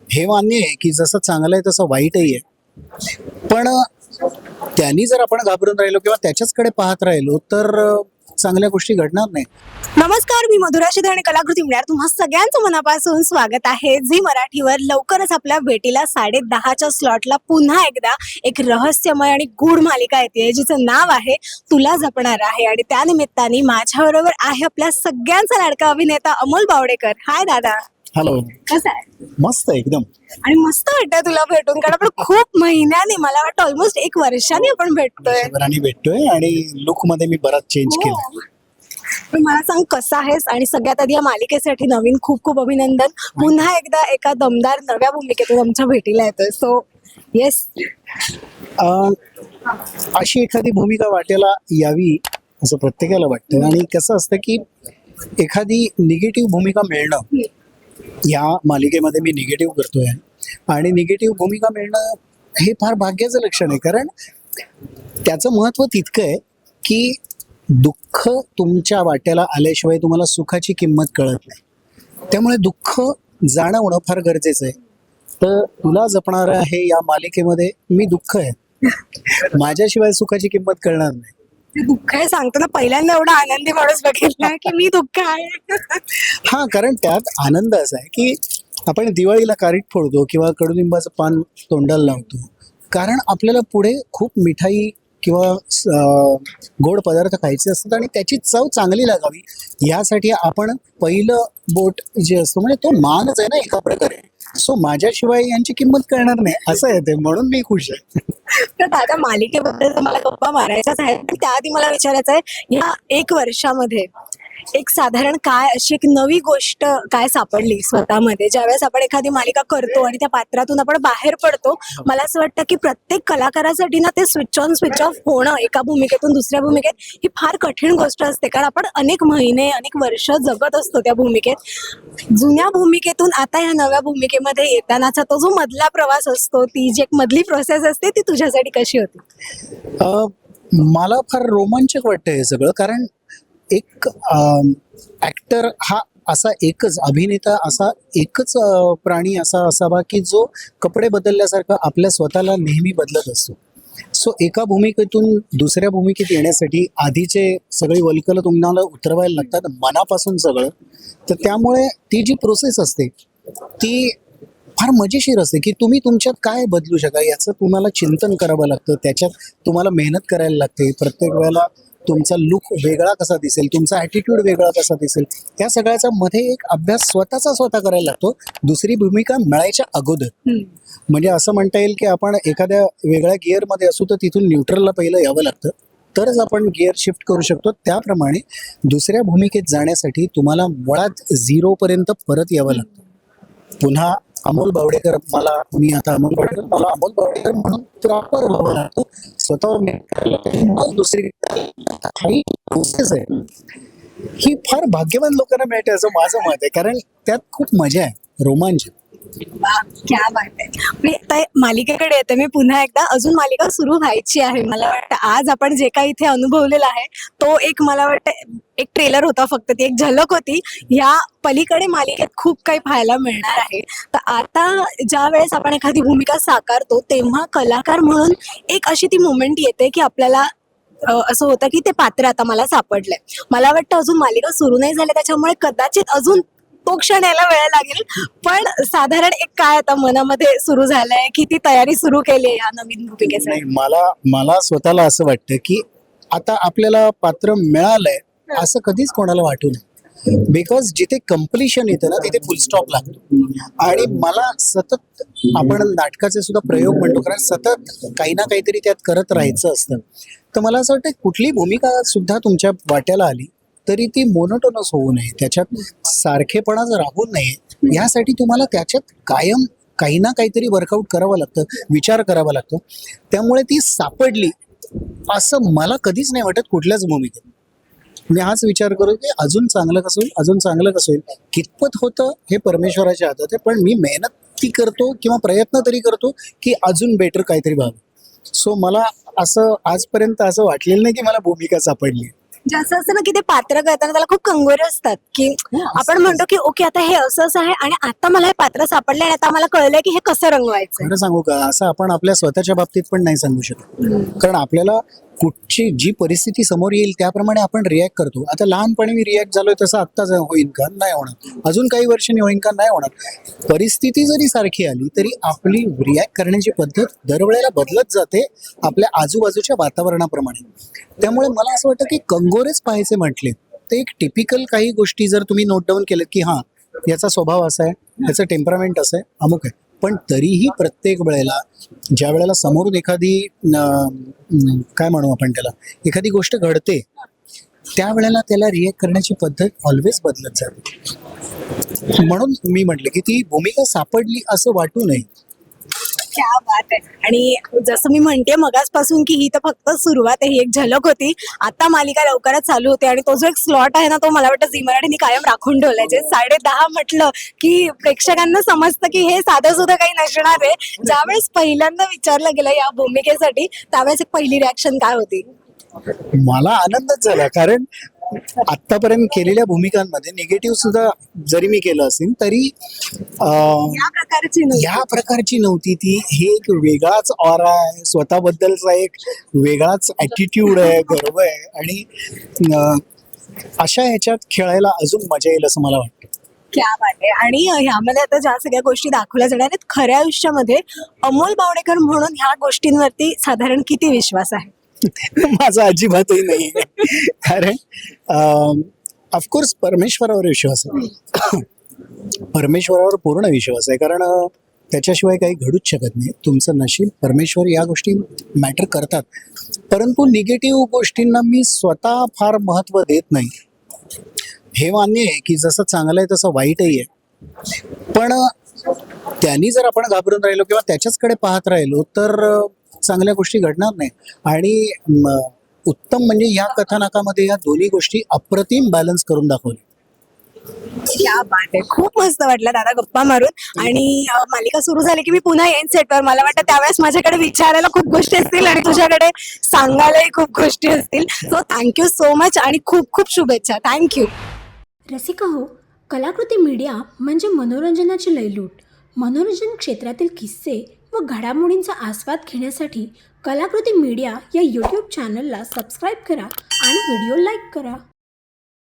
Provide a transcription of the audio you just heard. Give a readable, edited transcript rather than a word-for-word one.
हे मान्य आहे की जसं चांगलं आहे तसं वाईटही आहे. पण त्यांनी जर आपण घाबरून राहिलो किंवा त्याच्याचकडे पाहत राहिलो तर चांगल्या गोष्टी घडणार नाही. नमस्कार, मी मधुरा शिदे आणि कलाकृती मिळणार तुम्हा सगळ्यांचं मनापासून स्वागत आहे. झी मराठीवर लवकरच आपल्या भेटीला 10:30च्या स्लॉटला पुन्हा एकदा एक रहस्यमय आणि गूढ मालिका येते जिचं नाव आहे तुला जपणार आहे. आणि त्या निमित्ताने माझ्याबरोबर आहे आपल्या सगळ्यांचा लाडका अभिनेता अमोल बावडेकर. हाय दादा. हॅलो. कसं आहे? मस्त एकदम. आणि मस्त वाटतंय तुला भेटून, कारण आपण खूप महिन्याने, मला वाटतं ऑलमोस्ट 1 वर्षाने आपण भेटतोय. वर्षभराने भेटतोय आणि लुक मध्ये मी बराच चेंज हो. केला. पण मला सांग कसं आहेस, आणि सगळ्यात आधी या मालिकेसाठी नवीन खूप खूप अभिनंदन. पुन्हा एकदा एका दमदार नव्या भूमिकेतून आमच्या भेटीला येतोय. So yes. अशी एखादी भूमिका वाटेला यावी असं प्रत्येकाला वाटतं. आणि कसं असतं की एखादी निगेटिव्ह भूमिका मिळणं, या मालिकेमध्ये मी निगेटिव्ह करतोय आणि निगेटिव्ह भूमिका मिळणं हे फार भाग्याचं लक्षण आहे. कारण त्याचं महत्त्व तितकं आहे की दुःख तुमच्या वाट्याला आल्याशिवाय तुम्हाला सुखाची किंमत कळत नाही. त्यामुळे दुःख जाणवणं फार गरजेचं आहे. तर तुला जपणार आहे या मालिकेमध्ये मी दुःख आहे. माझ्याशिवाय सुखाची किंमत कळणार नाही. ते दुःख आहे सांगताना पहिल्यांदा एवढा आनंदी माणूस बघितला की मी दुःख आहे. हा, कारण त्यात आनंद असा आहे की आपण दिवाळीला कारीट फोडतो किंवा कडुलिंबाचं पान तोंडाला लावतो, कारण आपल्याला पुढे खूप मिठाई किंवा गोड पदार्थ खायचे असतात आणि त्याची चव चांगली लागावी यासाठी आपण पहिलं बोट जे असतो म्हणजे तो मानच आहे ना एका प्रकारे. सो माझ्याशिवाय यांची किंमत कळणार नाही असं आहे ते, म्हणून मी खुश आहे. तर दादा, मालिकेबद्दल तर मला गप्पा मारायच्याच आहेत, पण त्याआधी मला विचारायचं आहे, या 1 वर्षामध्ये एक साधारण काय अशी एक नवी गोष्ट काय सापडली स्वतःमध्ये ज्यावेळेस आपण एखादी मालिका करतो आणि त्या पात्रातून आपण बाहेर पडतो? मला असं वाटतं की प्रत्येक कलाकारासाठी ना ते स्विच ऑन स्विच ऑफ होणं एका भूमिकेतून दुसऱ्या भूमिकेत ही फार कठीण गोष्ट असते, कारण आपण अनेक महिने अनेक वर्ष जगत असतो त्या भूमिकेत. जुन्या भूमिकेतून आता या नव्या भूमिकेमध्ये येतानाचा तो जो मधला प्रवास असतो, ती जी एक मधली प्रोसेस असते, ती तुझ्यासाठी कशी होती? मला फार रोमांचक वाटतं हे सगळं. कारण एक ॲक्टर हा असा एकच अभिनेता असा एकच प्राणी असा असावा की जो कपडे बदलल्यासारखं आपल्या स्वतःला नेहमी बदलत असतो. सो एका भूमिकेतून दुसऱ्या भूमिकेत येण्यासाठी आधीचे सगळी वल्कलं तुम्हाला उतरवायला लागतात मनापासून सगळं. तर त्यामुळे ती जी प्रोसेस असते ती फार मजेशीर असते की तुम्ही तुमच्यात काय बदलू शका याचं तुम्हाला चिंतन करावं लागतं. त्याच्यात तुम्हाला मेहनत करायला लागते. प्रत्येक वेळेला तुमचा लुक वेगळा कसा दिसेल, तुमचा ॲटिट्यूड वेगळा कसा दिसेल, या सगळ्याचा मध्ये एक अभ्यास स्वतः करायला लागतो दुसरी भूमिका मिळायच्या अगोदर. म्हणजे असं म्हणता येईल की आपण एखाद्या वेगळ्या गिअरमध्ये असू तर तिथून न्यूट्रलला पहिलं यावं लागतं, तरच आपण गिअर शिफ्ट करू शकतो. त्याप्रमाणे दुसऱ्या भूमिकेत जाण्यासाठी तुम्हाला मुळात 0पर्यंत परत यावं लागतं. पुन्हा अमोल बावडेकर, मी आता अमोल बावडेकर, मला अमोल बावडेकर म्हणून प्रॉपर व्हावं लागतं. स्वतः दुसरी काही प्रोसेस आहे ही फार भाग्यवान लोकांना मिळते असं माझं मत आहे. कारण त्यात खूप मजा आहे, रोमांच. क्या बात आहे. मी आता मालिकेकडे येते. मी पुन्हा एकदा, अजून मालिका सुरू व्हायची आहे. मला वाटतं आज आपण जे काही इथे अनुभवलेला आहे तो एक, मला वाटतं एक ट्रेलर होता फक्त, ती एक झलक होती. या पलीकडे मालिकेत खूप काही पाहायला मिळणार आहे. तर आता ज्या वेळेस आपण एखादी भूमिका साकारतो तेव्हा कलाकार म्हणून एक अशी ती मुमेंट येते की आपल्याला असं होतं की ते पात्र आता मला सापडलंय. मला वाटतं अजून मालिका सुरू नाही झाली, त्याच्यामुळे कदाचित अजून तो क्षण यायला वेळ लागेल. पण साधारण एक काय आता मनामध्ये सुरू झालंय, किती तयारी सुरू केली या नवीन भूमिकेसाठी? मला स्वतःला असं वाटतं की आता आपल्याला पात्र मिळालंय असं कधीच कोणाला वाटू नये. बिकॉज जिथे कम्प्लिशन येतं ना तिथे फुल स्टॉप लागतो. आणि मला सतत, आपण नाटकाचे सुद्धा प्रयोग म्हणतो, कारण सतत काही ना काहीतरी त्यात करत राहायचं असतं. तर मला असं वाटतं कुठली भूमिका सुद्धा तुमच्या वाट्याला आली तरी ती मोनोटोनस होऊ नये, त्याच्यात सारखेपणा राहू नये, यासाठी तुम्हाला त्याच्यात कायम काही ना काहीतरी वर्कआउट करावं लागतं, विचार करावा लागतो. त्यामुळे ती सापडली असं मला कधीच नाही वाटत कुठल्याच भूमिकेत. मी हाच विचार करू की अजून चांगलं कसं होईल, अजून चांगलं कसं होईल. कितपत होतं हे परमेश्वराच्या हातात आहे, पण मी मेहनत ती करतो किंवा प्रयत्न तरी करतो की अजून बेटर काहीतरी व्हावं. सो मला असं आजपर्यंत असं वाटलेलं नाही की मला भूमिका सापडली. असं असतं ना की ते पात्र करताना त्याला खूप कंगोरे असतात की आपण म्हणतो की ओके आता हे असं असं आहे आणि आता मला हे पात्र सापडलं आणि आता मला कळलंय की हे कसं रंगवायचं. खरं सांगू का, असं आपण आपल्या स्वतःच्या बाबतीत पण नाही सांगू शकत. कारण आपल्याला कुठची जी परिस्थिती समोर येईल त्याप्रमाणे आपण रिॲक्ट करतो. आता लहानपणी मी रिॲक्ट झालोय तसं आत्ताच होईन का? नाही होणार. अजून काही वर्षांनी होईन का? नाही होणार. परिस्थिती जरी सारखी आली तरी आपली रिॲक्ट करण्याची पद्धत दरवेळेला बदलत जाते आपल्या आजूबाजूच्या वातावरणाप्रमाणे. त्यामुळे मला असं वाटतं की कंगोरेच पाहायचे म्हटले ते एक टिपिकल काही गोष्टी जर तुम्ही नोट डाऊन केलं की हां, याचा स्वभाव असा आहे, याचं टेम्परामेंट असं आहे, अमुक आहे. पण तरीही प्रत्येक वेळेला ज्या वेळेला समोरून एखादी काय म्हणू आपण त्याला, एखादी गोष्ट घडते त्यावेळेला त्याला रिॲक्ट करण्याची पद्धत ऑलवेज बदलत जाते. म्हणून मी म्हटलं की ती भूमिका सापडली असं वाटू नये. क्या बात आहे. आणि जसं मी म्हणते मगाचपासून की ही तर फक्त सुरुवात आहे, ही एक झलक होती. आता मालिका लवकरच चालू होते आणि तो जो एक स्लॉट आहे ना तो मला वाटतं झी मराठीने कायम राखून ठेवलाय. जे 10:30 म्हटलं की प्रेक्षकांना समजतं की हे साधं सुद्धा काही नसणार आहे. ज्यावेळेस पहिल्यांदा विचारलं गेलं या भूमिकेसाठी त्यावेळेस एक पहिली रिॲक्शन काय होती? मला आनंदच झाला, कारण आतापर्यंत केलेल्या भूमिकांमध्ये निगेटिव्ह सुद्धा जरी मी केलं असेल तरी या प्रकारची नव्हती. या प्रकारची नव्हती ती. हे एक वेगळाच ऑरा आहे, स्वतःबद्दलचा एक वेगळाच ॲटिट्यूड आहे, गर्व आहे आणि अशा ह्याच्यात खेळायला अजून मजा येईल असं मला वाटतं. क्या बात आहे. आणि ह्यामध्ये आता ज्या सगळ्या गोष्टी दाखवल्या जाणार आहेत खऱ्या आयुष्यामध्ये अमोल बावडेकर म्हणून ह्या गोष्टींवरती साधारण किती विश्वास आहे? माझा अजिबातही नाही आहे. कारण ऑफकोर्स परमेश्वरावर विश्वास आहे. परमेश्वरावर पूर्ण विश्वास आहे, कारण त्याच्याशिवाय काही घडूच शकत नाही. तुमचं नशीब, परमेश्वर या गोष्टी मॅटर करतात. परंतु निगेटिव्ह गोष्टींना मी स्वतः फार महत्त्व देत नाही. हे मान्य आहे की जसं चांगलं आहे तसं वाईटही आहे. पण त्यांनी जर आपण घाबरून राहिलो किंवा त्याच्याचकडे पाहत राहिलो तर चांगल्या गोष्टी घडणार नाही. आणि उत्तम म्हणजे या कथानकामध्ये या दोन्ही गोष्टी अप्रतिम बॅलन्स करून दाखवल्या. क्या बात आहे. खूप मस्त वाटलं दादा गप्पा मारून. आणि मालिका सुरू झाली की मी पुन्हा येईन सेटवर. मला वाटतं त्यावेळेस माझ्याकडे विचारायला खूप गोष्टी असतील आणि तुझ्याकडे सांगायलाही खूप गोष्टी असतील. सो थँक्यू सो मच आणि खूप खूप शुभेच्छा. थँक्यू. रसिका हो, कलाकृती मीडिया म्हणजे मनोरंजनाची लयलूट. मनोरंजन क्षेत्रातील किस्से व घडामोडींचा आस्वाद घेण्यासाठी कलाकृती मीडिया या यूट्यूब चॅनलला सबस्क्राईब करा आणि व्हिडिओ लाईक करा.